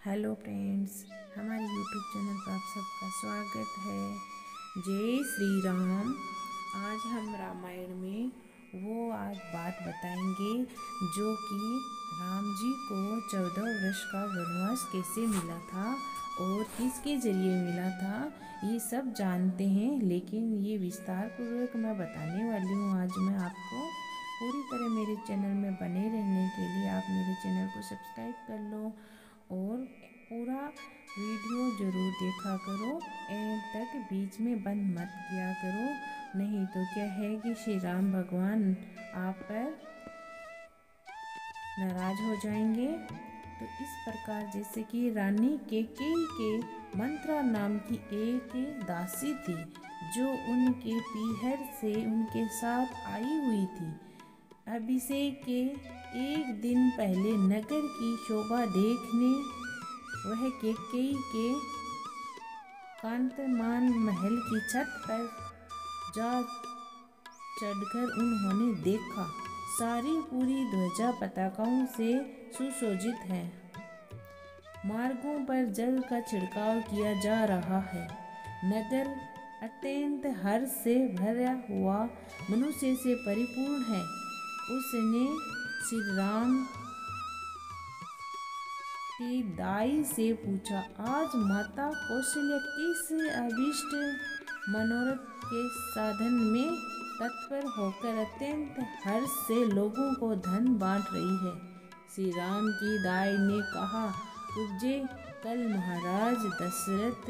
Hello friends, हमारे YouTube channel पर आप सबका स्वागत है। जय श्री राम। आज हम रामायण में वो आज बात बताएंगे जो कि राम जी को 14 वर्ष का वनवास कैसे मिला था और किसके जरिए मिला था, ये सब जानते हैं। लेकिन ये विस्तार पूर्वक मैं बताने वाली हूँ आज मैं आपको। पूरी तरह मेरे चैनल में बने रहने के लिए आप मेरे चैनल को सब्सक्राइब कर लो और पूरा वीडियो ज़रूर देखा करो, एंड तक बीच में बंद मत किया करो, नहीं तो क्या है कि श्री राम भगवान आप पर नाराज हो जाएंगे। तो इस प्रकार जैसे कि रानी कैकेयी के मंत्रा नाम की एक दासी थी जो उनके पीहर से उनके साथ आई हुई थी। अभिषेक के एक दिन पहले नगर की शोभा देखने वह कैकेयी के कांतमान महल की छत पर जा चढ़कर उन्होंने देखा, सारी पूरी ध्वजा पताकाओं से सुशोभित है। मार्गों पर जल का छिड़काव किया जा रहा है। नगर अत्यंत हर्ष से भरा हुआ मनुष्य से परिपूर्ण है। उसने श्री राम की दाई से पूछा, आज माता कौशल्या किस अभीष्ट मनोरथ के साधन में तत्पर होकर अत्यंत हर्ष से लोगों को धन बांट रही है। श्री राम की दाई ने कहा, कुब्जे, कल महाराज दशरथ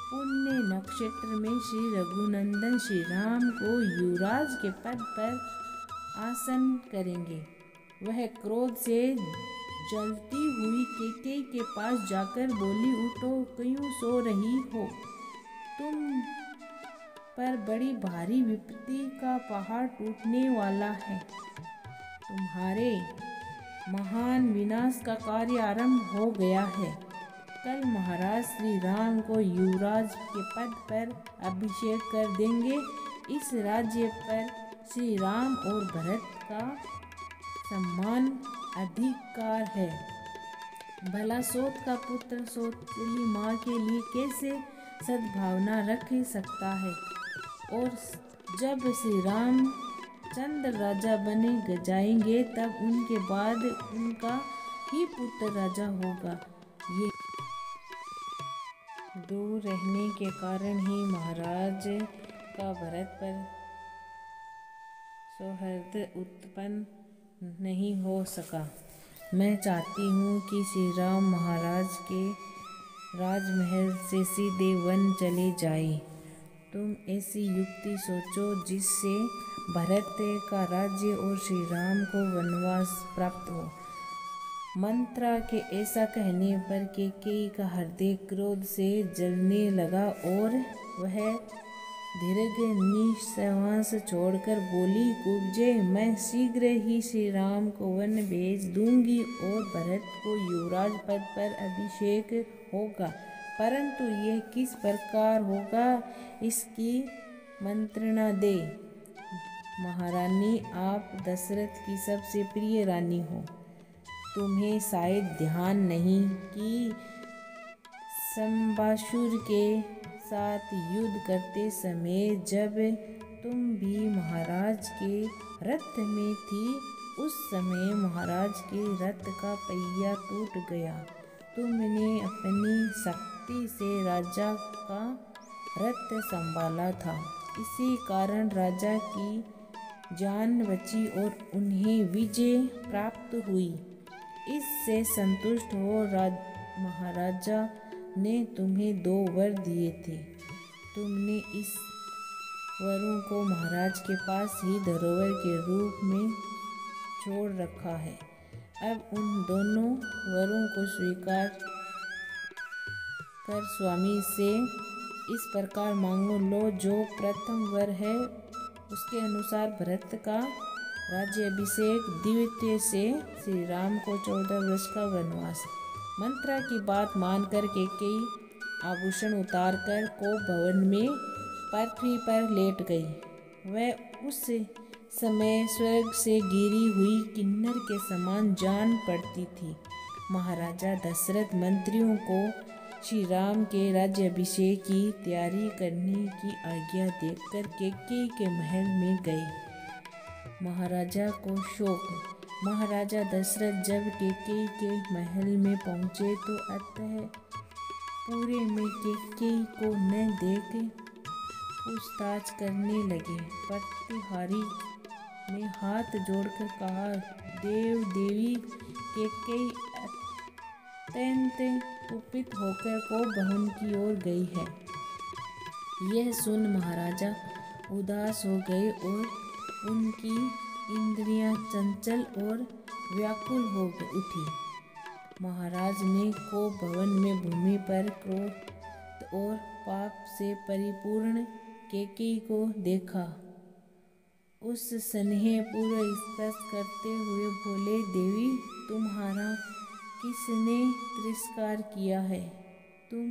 पुण्य नक्षत्र में श्री रघुनंदन श्री राम को युवराज के पद पर आसन करेंगे। वह क्रोध से जलती हुई कैकेयी के पास जाकर बोली, उठो, क्यों सो रही हो? तुम पर बड़ी भारी विपत्ति का पहाड़ टूटने वाला है। तुम्हारे महान विनाश का कार्य आरंभ हो गया है। कल महाराज श्री राम को युवराज के पद पर अभिषेक कर देंगे। इस राज्य पर श्री राम और भरत का सम्मान अधिकार है। भला सोत का पुत्र सोतली माँ के लिए कैसे सद्भावना रख सकता है? और जब श्री राम चंद्र राजा बने जाएंगे तब उनके बाद उनका ही पुत्र राजा होगा। ये दूर रहने के कारण ही महाराज का भरत पर सौहार्द उत्पन्न नहीं हो सका। मैं चाहती हूँ कि श्री राम महाराज के राजमहल से सीधे वन चले जाए। तुम ऐसी युक्ति सोचो जिससे भरत का राज्य और श्री राम को वनवास प्राप्त हो। मंत्रा के ऐसा कहने पर कैकेयी का हृदय क्रोध से जलने लगा और वह दीर्घ निश्वास छोड़कर बोली, कुब्जे, मैं शीघ्र ही श्री राम को वन भेज दूंगी और भरत को युवराज पद पर अभिषेक होगा, परंतु यह किस प्रकार होगा इसकी मंत्रणा दे। महारानी, आप दशरथ की सबसे प्रिय रानी हो। तुम्हें शायद ध्यान नहीं कि शंबासुर के साथ युद्ध करते समय जब तुम भी महाराज के रथ में थी, उस समय महाराज के रथ का पहिया टूट गया। तुमने अपनी शक्ति से राजा का रथ संभाला था, इसी कारण राजा की जान बची और उन्हें विजय प्राप्त हुई। इससे संतुष्ट हो महाराजा ने तुम्हें 2 वर दिए थे। तुमने इस वरों को महाराज के पास ही धरोहर के रूप में छोड़ रखा है। अब उन दोनों वरों को स्वीकार कर स्वामी से इस प्रकार मांगो लो। जो प्रथम वर है उसके अनुसार भरत का राज्याभिषेक, द्वितीय से श्री राम को 14 वर्ष का वनवास। मंत्रा की बात मानकर कैकेयी आभूषण उतारकर को भवन में पृथ्वी पर लेट गई। वह उस समय स्वर्ग से गिरी हुई किन्नर के समान जान पड़ती थी। महाराजा दशरथ मंत्रियों को श्री राम के राज्याभिषेक की तैयारी करने की आज्ञा देकर कैकेयी के महल में गए। महाराजा को शौक। महाराजा दशरथ जब कैकेयी के महल में पहुँचे तो अंतःपुर में कैकेयी को न देख पूछताछ करने लगे। प्रतिहारी ने हाथ जोड़कर कहा, देव देवी कैकेयी अत्यंत कुपित होकर को भवन की ओर गई है। यह सुन महाराजा उदास हो गए और उनकी इंद्रियां चंचल और व्याकुल हो उठी। महाराज ने को भवन में भूमि पर क्रोध और पाप से परिपूर्ण कैकेयी को देखा। उस स्नेह पूर्व स्पर्श करते हुए बोले, देवी तुम्हारा किसने तिरस्कार किया है? तुम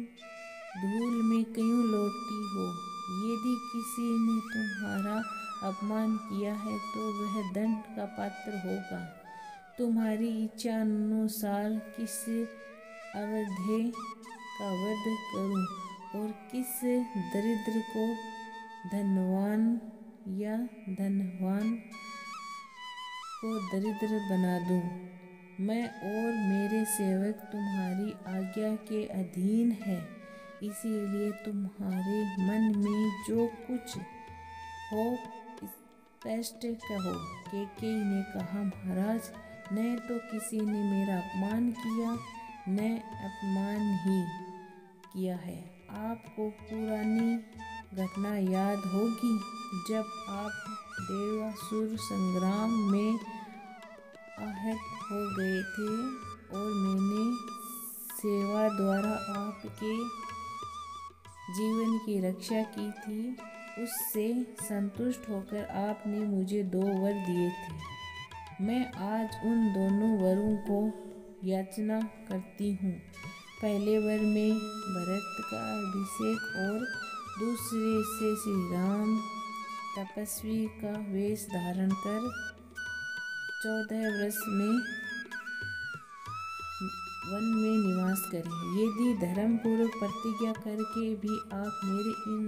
धूल में क्यों लौटती हो? यदि किसी ने तुम्हारा अपमान किया है तो वह दंड का पात्र होगा। तुम्हारी इच्छा अनुसार किस अवधे का वध करूं और किस दरिद्र को धनवान या धनवान को दरिद्र बना दूं। मैं और मेरे सेवक तुम्हारी आज्ञा के अधीन है, इसीलिए तुम्हारे मन में जो कुछ हो स्पष्ट कहो। कैकेयी ने कहा, महाराज न तो किसी ने मेरा अपमान किया न अपमान ही किया है। आपको पुरानी घटना याद होगी जब आप देवासुर संग्राम में आहत हो गए थे और मैंने सेवा द्वारा आपके जीवन की रक्षा की थी। उससे संतुष्ट होकर आपने मुझे 2 वर दिए थे। मैं आज उन दोनों वरों को याचना करती हूँ। पहले वर में भरत का अभिषेक और दूसरे से श्री राम तपस्वी का वेश धारण कर 14 वर्ष में वन में निवास करें। यदि धर्मपूर्वक प्रतिज्ञा करके भी आप मेरे इन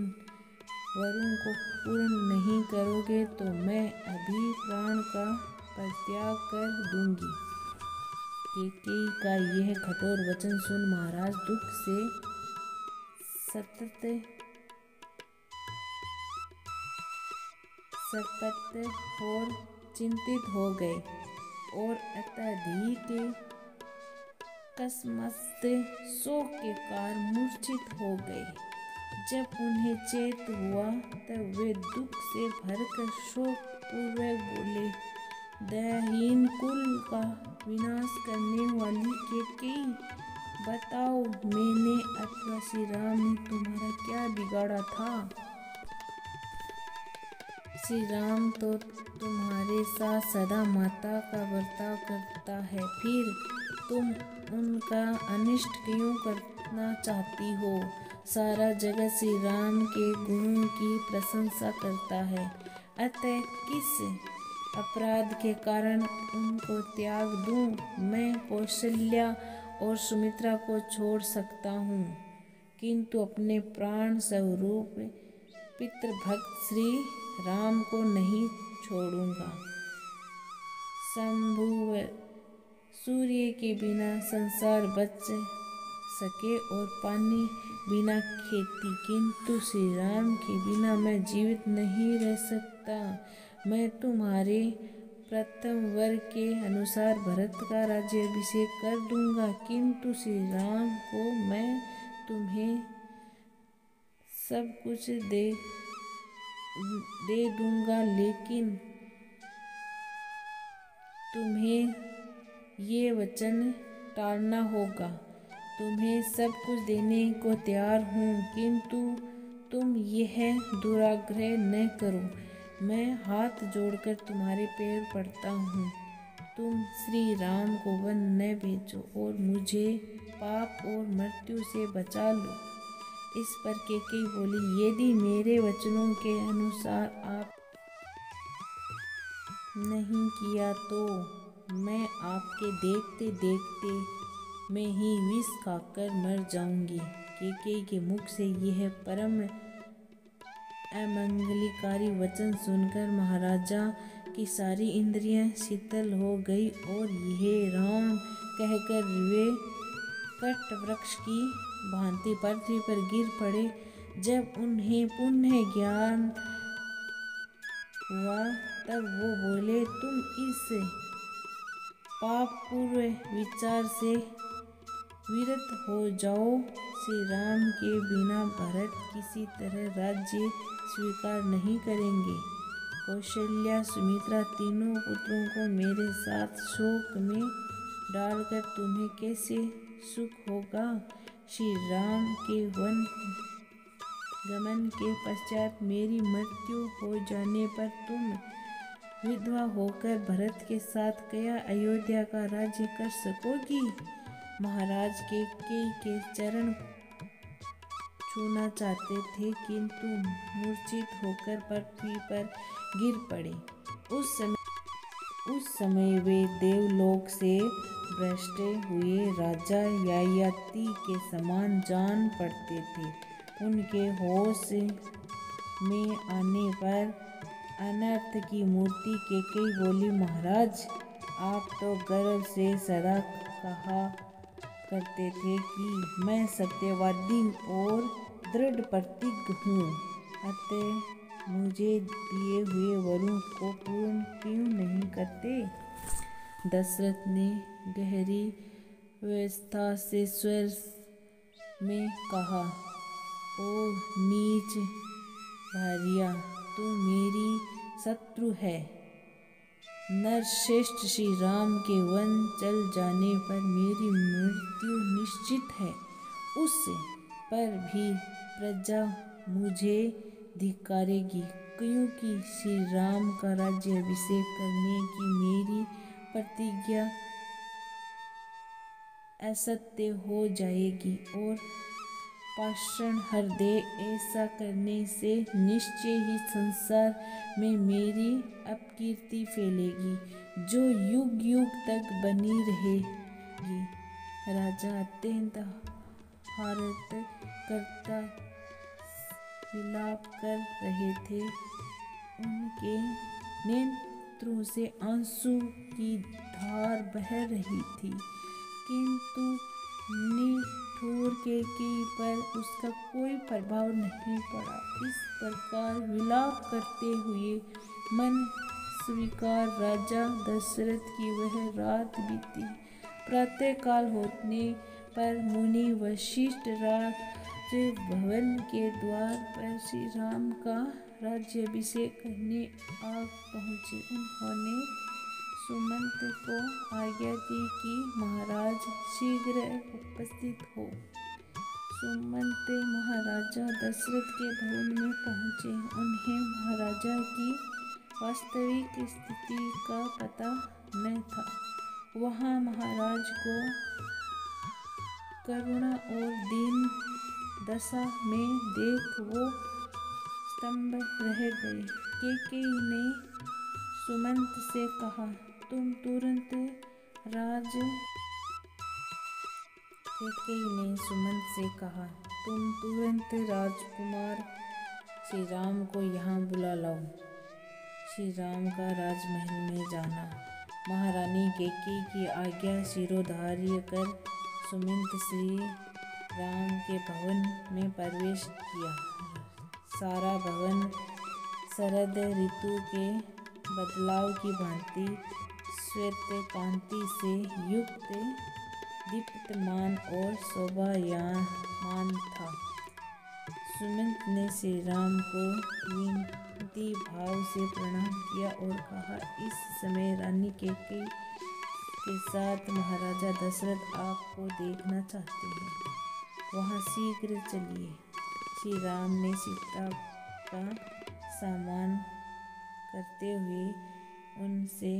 वरों को पूर्ण नहीं करोगे तो मैं अभी प्राण का परित्याग कर दूंगी। कैकेयी का यह कठोर वचन सुन महाराज दुख से सतत और चिंतित हो गए और अत्यधिक कसमस्त शोक के कारण मूर्छित हो गए। जब उन्हें चेत हुआ तब वे दुख से भरकर शोक पूर्वक बोले, दयाहीन कुल का विनाश करने वाली कैकेयी, बताओ मैंने अथवा श्री राम ने तुम्हारा क्या बिगाड़ा था? श्री राम तो तुम्हारे साथ सदा माता का बर्ताव करता है, फिर तुम उनका अनिष्ट क्यों करना चाहती हो? सारा जगत श्री राम के गुणों की प्रशंसा करता है, अतः किस अपराध के कारण उनको त्याग दूं? मैं कौशल्या और सुमित्रा को छोड़ सकता हूँ, किंतु अपने प्राण स्वरूप पितृभक्त श्री राम को नहीं छोड़ूंगा। शंभुवर सूर्य के बिना संसार बच सके और पानी बिना खेती, किंतु श्री राम के बिना मैं जीवित नहीं रह सकता। मैं तुम्हारे प्रथम वर के अनुसार भरत का राज्याभिषेक कर दूंगा, किंतु श्री राम को मैं तुम्हें सब कुछ दे दूंगा, लेकिन तुम्हें ये वचन टालना होगा। तुम्हें सब कुछ देने को तैयार हूँ, किंतु तुम यह दुराग्रह न करो। मैं हाथ जोड़कर तुम्हारे पैर पड़ता हूँ, तुम श्री राम को वन न भेजो और मुझे पाप और मृत्यु से बचा लो। इस पर कैकेयी बोली, यदि मेरे वचनों के अनुसार आप नहीं किया तो मैं आपके देखते देखते मैं ही विष खाकर मर जाऊंगी। कैकेयी के मुख से यह परम अमंगलकारी वचन सुनकर महाराजा की सारी इंद्रियां शीतल हो गई और यह राम कहकर वे कट वृक्ष की भांति पृथ्वी पर गिर पड़े। जब उन्हें पुनः ज्ञान हुआ तब वो बोले, तुम इस पापपूर्ण विचार से विरत हो जाओ। श्री राम के बिना भरत किसी तरह राज्य स्वीकार नहीं करेंगे। कौशल्या सुमित्रा तीनों पुत्रों को मेरे साथ शोक में डालकर तुम्हें कैसे सुख होगा। श्री राम के वन गमन के पश्चात मेरी मृत्यु हो जाने पर तुम विधवा होकर भरत के साथ क्या अयोध्या का राज्य कर सकोगी। महाराज कैकेयी के चरण छूना चाहते थे किंतु मूर्छित होकर पृथ्वी पर गिर पड़े। उस समय वे देवलोक से भ्रष्ट हुए राजा ययाति के समान जान पड़ते थे। उनके होश में आने पर अनर्थ की मूर्ति कैकेयी बोली, महाराज आप तो गर्व से सदा कहा करते थे कि मैं सत्यवादी और दृढ़ प्रतिज्ञ हूँ, अतः मुझे दिए हुए वरों को पूर्ण क्यों नहीं करते। दशरथ ने गहरी व्यवस्था से स्वर में कहा, ओ नीच भार्या, तू मेरी शत्रु है। नरश्रेष्ठ श्री राम के वन चल जाने पर मेरी मृत्यु निश्चित है। उस पर भी प्रजा मुझे धिक्कारेगी, क्योंकि श्री राम का राज्याभिषेक करने की मेरी प्रतिज्ञा असत्य हो जाएगी और पाषाण हृदय ऐसा करने से निश्चय ही संसार में मेरी अपकीर्ति फैलेगी, जो युग युग तक बनी रहेगी। राजा अत्यंत हार्द करता विलाप कर रहे थे। उनके नेत्रों से आंसू की धार बह रही थी, किंतु निठुर कैकेयी पर उसका कोई प्रभाव नहीं पड़ा। इस प्रकार विलाप करते हुए मन स्वीकार राजा दशरथ की वह रात बीती। प्रातः काल होने पर मुनि वशिष्ठ राजभवन के द्वार पर श्री राम का राज्याभिषेक करने आ पहुँचे। उन्होंने सुमंत को आज्ञा दी कि महाराज शीघ्र उपस्थित हो। सुमंत महाराजा दशरथ के भवन में पहुँचे। उन्हें महाराजा की वास्तविक स्थिति का पता न था। वहाँ महाराज को करुणा और दीन दशा में देख वो स्तंभ रह गए। कैकेयी ने सुमंत से कहा, तुम तुरंत राजकुमार श्री राम को यहाँ बुला लाओ। श्री राम का राजमहल में जाना। महारानी कैकेयी की आज्ञा शिरोधार्य कर सुमंत श्री राम के भवन में प्रवेश किया। सारा भवन शरद ऋतु के बदलाव की भांति श्वेत कांति से युक्त, दीप्तमान और शोभायमान था। सुमंत ने श्री राम को विनती भाव से प्रणाम किया और कहा, इस समय रानी कैकेयी के साथ महाराजा दशरथ आपको देखना चाहते हैं, वहाँ शीघ्र चलिए। श्री राम ने सीता का सम्मान करते हुए उनसे